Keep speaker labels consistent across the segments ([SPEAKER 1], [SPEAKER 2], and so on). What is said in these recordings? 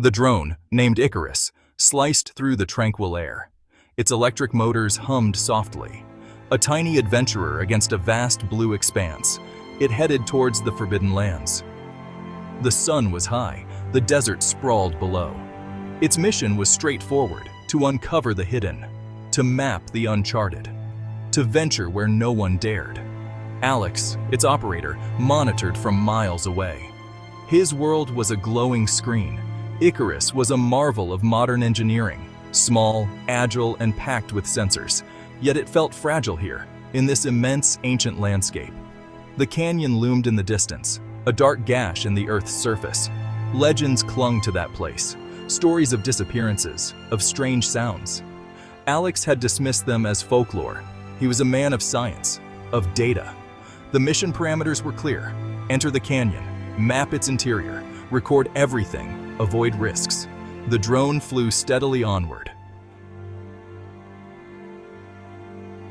[SPEAKER 1] The drone, named Icarus, sliced through the tranquil air. Its electric motors hummed softly. A tiny adventurer against a vast blue expanse, it headed towards the forbidden lands. The sun was high, the desert sprawled below. Its mission was straightforward: to uncover the hidden, to map the uncharted, to venture where no one dared. Alex, its operator, monitored from miles away. His world was a glowing screen. Icarus was a marvel of modern engineering, small, agile, and packed with sensors. Yet it felt fragile here, in this immense, ancient landscape. The canyon loomed in the distance, a dark gash in the Earth's surface. Legends clung to that place, stories of disappearances, of strange sounds. Alex had dismissed them as folklore. He was a man of science, of data. The mission parameters were clear: enter the canyon, map its interior, record everything, avoid risks. The drone flew steadily onward.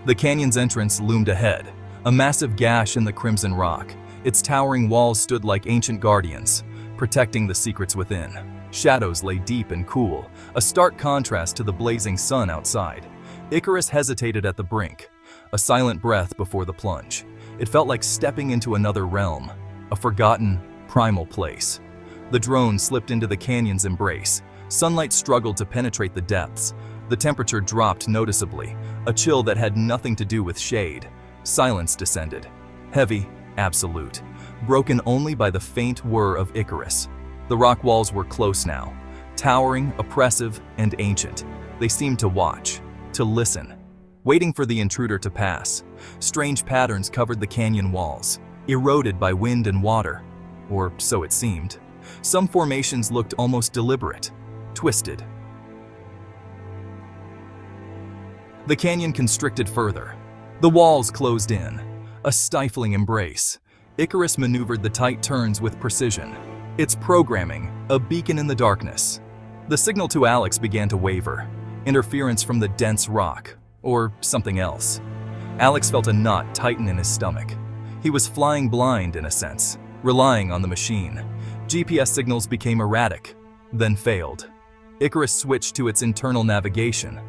[SPEAKER 1] The canyon's entrance loomed ahead, a massive gash in the crimson rock. Its towering walls stood like ancient guardians, protecting the secrets within. Shadows lay deep and cool, a stark contrast to the blazing sun outside. Icarus hesitated at the brink, a silent breath before the plunge. It felt like stepping into another realm, a forgotten, primal place. The drone slipped into the canyon's embrace. Sunlight struggled to penetrate the depths. The temperature dropped noticeably, a chill that had nothing to do with shade. Silence descended, heavy, absolute, broken only by the faint whir of Icarus. The rock walls were close now, towering, oppressive, and ancient. They seemed to watch, to listen, waiting for the intruder to pass. Strange patterns covered the canyon walls, eroded by wind and water, or so it seemed. Some formations looked almost deliberate, twisted. The canyon constricted further. The walls closed in, a stifling embrace. Icarus maneuvered the tight turns with precision, its programming a beacon in the darkness. The signal to Alex began to waver, interference from the dense rock, or something else. Alex felt a knot tighten in his stomach. He was flying blind in a sense, relying on the machine. GPS signals became erratic, then failed. Icarus switched to its internal navigation.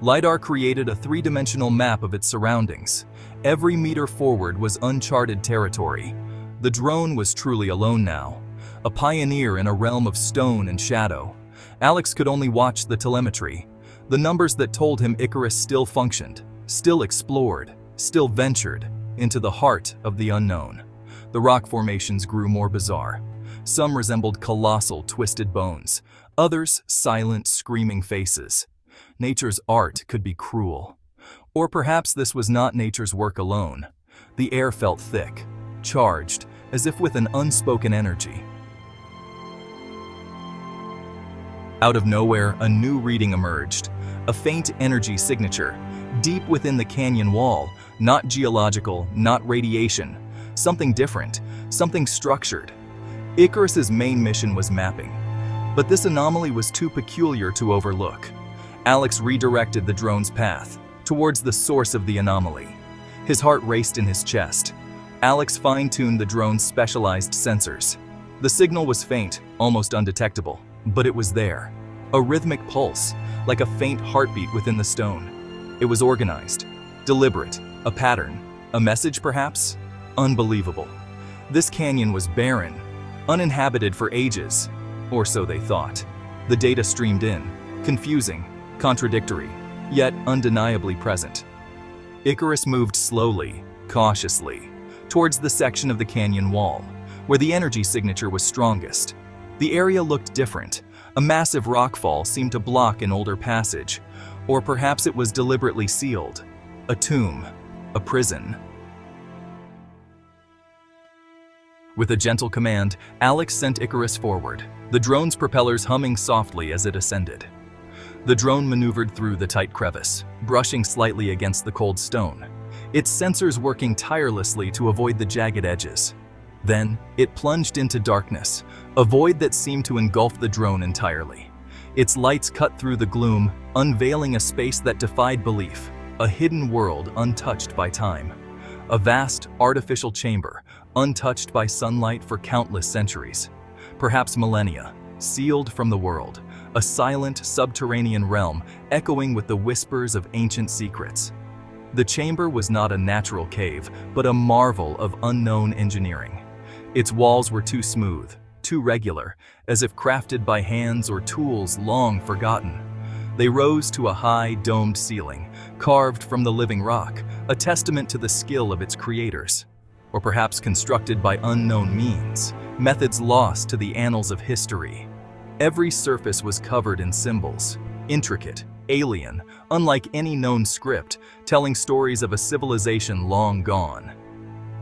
[SPEAKER 1] LiDAR created a three-dimensional map of its surroundings. Every meter forward was uncharted territory. The drone was truly alone now, a pioneer in a realm of stone and shadow. Alex could only watch the telemetry, the numbers that told him Icarus still functioned, still explored, still ventured into the heart of the unknown. The rock formations grew more bizarre. Some resembled colossal, twisted bones, others silent, screaming faces. Nature's art could be cruel. Or perhaps this was not nature's work alone. The air felt thick, charged, as if with an unspoken energy. Out of nowhere, a new reading emerged, a faint energy signature, deep within the canyon wall, not geological, not radiation, something different, something structured. Icarus's main mission was mapping, but this anomaly was too peculiar to overlook. Alex redirected the drone's path towards the source of the anomaly. His heart raced in his chest. Alex fine-tuned the drone's specialized sensors. The signal was faint, almost undetectable, but it was there. A rhythmic pulse, like a faint heartbeat within the stone. It was organized, deliberate, a pattern, a message perhaps? Unbelievable. This canyon was barren, uninhabited for ages, or so they thought. The data streamed in, confusing, contradictory, yet undeniably present. Icarus moved slowly, cautiously, towards the section of the canyon wall, where the energy signature was strongest. The area looked different. A massive rockfall seemed to block an older passage, or perhaps it was deliberately sealed. A tomb, a prison. With a gentle command, Alex sent Icarus forward, the drone's propellers humming softly as it ascended. The drone maneuvered through the tight crevice, brushing slightly against the cold stone, its sensors working tirelessly to avoid the jagged edges. Then, it plunged into darkness, a void that seemed to engulf the drone entirely. Its lights cut through the gloom, unveiling a space that defied belief, a hidden world untouched by time. A vast, artificial chamber, untouched by sunlight for countless centuries, perhaps millennia. sealed from the world, a silent subterranean realm echoing with the whispers of ancient secrets. The chamber was not a natural cave, but a marvel of unknown engineering. Its walls were too smooth, too regular, as if crafted by hands or tools long forgotten. They rose to a high, domed ceiling, carved from the living rock, a testament to the skill of its creators. Or perhaps constructed by unknown means, methods lost to the annals of history. Every surface was covered in symbols, intricate, alien, unlike any known script, telling stories of a civilization long gone.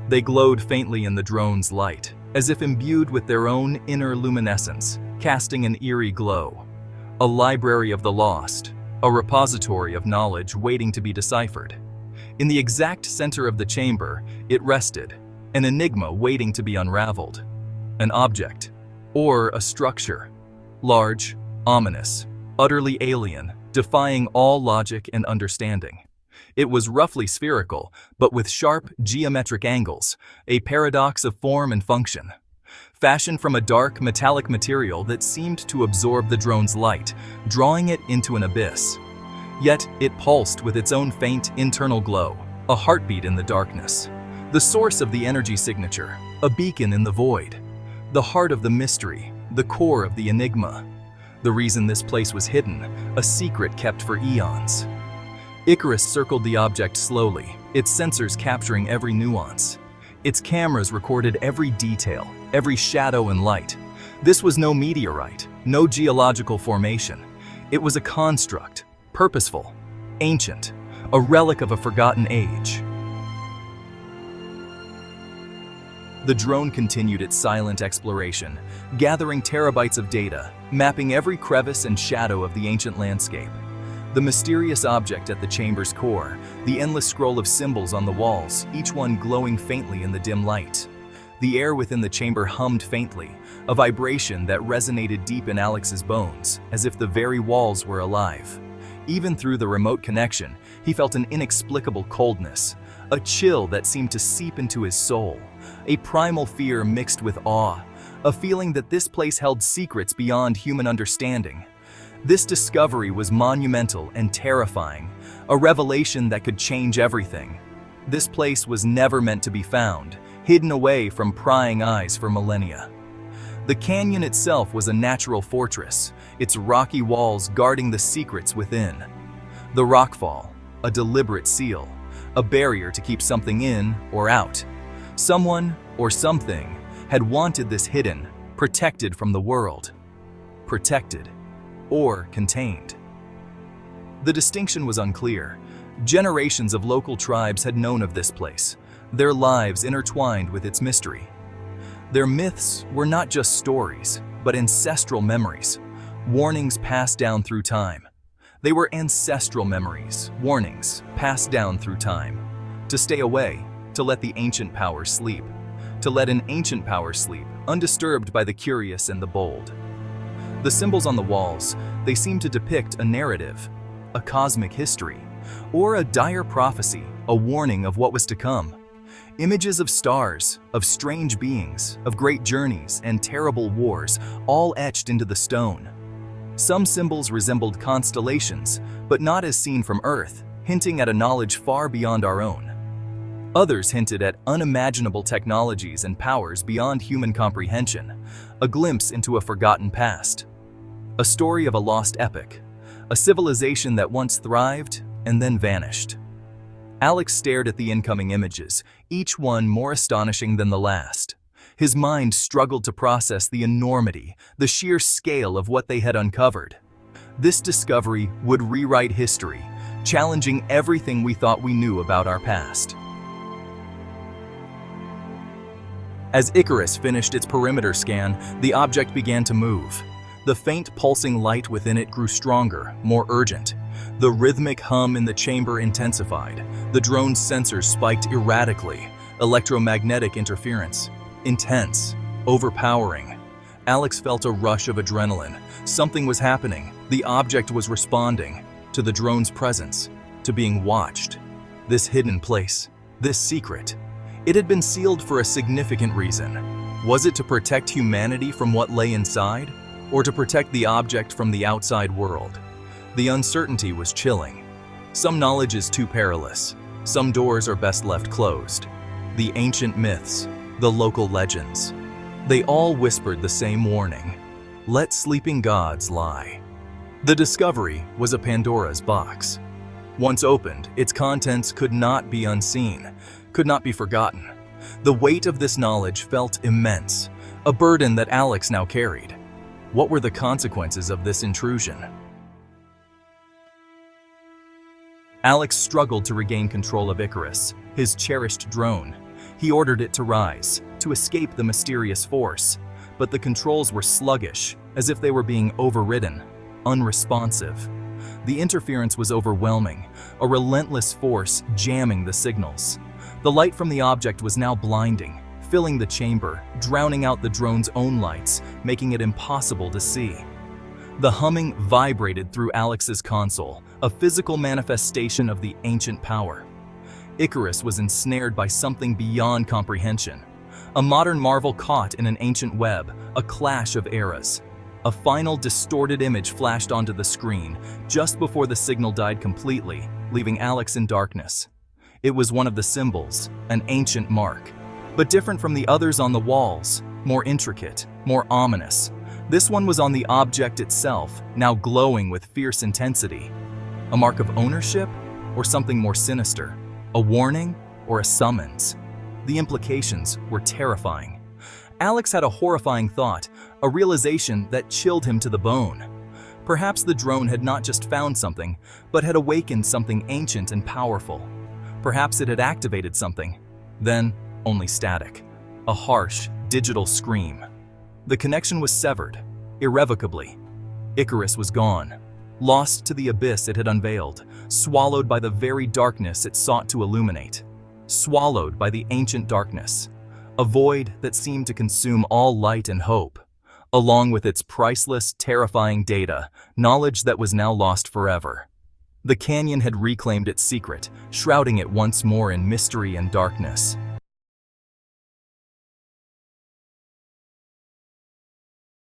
[SPEAKER 1] They glowed faintly in the drone's light, as if imbued with their own inner luminescence, casting an eerie glow. A library of the lost, a repository of knowledge waiting to be deciphered. In the exact center of the chamber, it rested, an enigma waiting to be unraveled. An object, or a structure, large, ominous, utterly alien, defying all logic and understanding. It was roughly spherical, but with sharp, geometric angles, a paradox of form and function. Fashioned from a dark, metallic material that seemed to absorb the drone's light, drawing it into an abyss. Yet, it pulsed with its own faint, internal glow, a heartbeat in the darkness. The source of the energy signature, a beacon in the void. The heart of the mystery, the core of the enigma. The reason this place was hidden, a secret kept for eons. Icarus circled the object slowly, its sensors capturing every nuance. Its cameras recorded every detail, every shadow and light. This was no meteorite, no geological formation. It was a construct, purposeful, ancient, a relic of a forgotten age. The drone continued its silent exploration, gathering terabytes of data, mapping every crevice and shadow of the ancient landscape. The mysterious object at the chamber's core, the endless scroll of symbols on the walls, each one glowing faintly in the dim light. The air within the chamber hummed faintly, a vibration that resonated deep in Alex's bones, as if the very walls were alive. Even through the remote connection, he felt an inexplicable coldness, a chill that seemed to seep into his soul, a primal fear mixed with awe, a feeling that this place held secrets beyond human understanding. This discovery was monumental and terrifying, a revelation that could change everything. This place was never meant to be found, hidden away from prying eyes for millennia. The canyon itself was a natural fortress, its rocky walls guarding the secrets within. The rockfall, a deliberate seal, a barrier to keep something in or out. Someone or something had wanted this hidden, protected from the world. Protected or contained. The distinction was unclear. Generations of local tribes had known of this place, their lives intertwined with its mystery. Their myths were not just stories, but ancestral memories, warnings passed down through time. They were ancestral memories, warnings passed down through time. To stay away, to let the ancient power sleep. To let an ancient power sleep, undisturbed by the curious and the bold. The symbols on the walls, they seemed to depict a narrative, a cosmic history, or a dire prophecy, a warning of what was to come. Images of stars, of strange beings, of great journeys and terrible wars, all etched into the stone. Some symbols resembled constellations, but not as seen from Earth, hinting at a knowledge far beyond our own. Others hinted at unimaginable technologies and powers beyond human comprehension, a glimpse into a forgotten past. A story of a lost epic, a civilization that once thrived and then vanished. Alex stared at the incoming images, each one more astonishing than the last. His mind struggled to process the enormity, the sheer scale of what they had uncovered. This discovery would rewrite history, challenging everything we thought we knew about our past. As Icarus finished its perimeter scan, the object began to move. The faint pulsing light within it grew stronger, more urgent. The rhythmic hum in the chamber intensified. The drone's sensors spiked erratically. Electromagnetic interference. Intense. Overpowering. Alex felt a rush of adrenaline. Something was happening. The object was responding to the drone's presence, to being watched. This hidden place, this secret. It had been sealed for a significant reason. Was it to protect humanity from what lay inside? or to protect the object from the outside world. The uncertainty was chilling. Some knowledge is too perilous. Some doors are best left closed. The ancient myths, the local legends, they all whispered the same warning: let sleeping gods lie. The discovery was a Pandora's box. Once opened, its contents could not be unseen, could not be forgotten. The weight of this knowledge felt immense, a burden that Alex now carried. What were the consequences of this intrusion? Alex struggled to regain control of Icarus, his cherished drone. He ordered it to rise, to escape the mysterious force, but the controls were sluggish, as if they were being overridden, unresponsive. The interference was overwhelming, a relentless force jamming the signals. The light from the object was now blinding, filling the chamber, drowning out the drone's own lights, making it impossible to see. The humming vibrated through Alex's console, a physical manifestation of the ancient power. Icarus was ensnared by something beyond comprehension. A modern marvel caught in an ancient web, a clash of eras. A final distorted image flashed onto the screen just before the signal died completely, leaving Alex in darkness. It was one of the symbols, an ancient mark, but different from the others on the walls, more intricate, more ominous. This one was on the object itself, now glowing with fierce intensity. A mark of ownership, or something more sinister? A warning, or a summons? The implications were terrifying. Alex had a horrifying thought, a realization that chilled him to the bone. Perhaps the drone had not just found something, but had awakened something ancient and powerful. Perhaps it had activated something. Then, only static. A harsh, digital scream. The connection was severed, irrevocably. Icarus was gone, lost to the abyss it had unveiled, swallowed by the very darkness it sought to illuminate. Swallowed by the ancient darkness. A void that seemed to consume all light and hope, along with its priceless, terrifying data, knowledge that was now lost forever. The canyon had reclaimed its secret, shrouding it once more in mystery and darkness.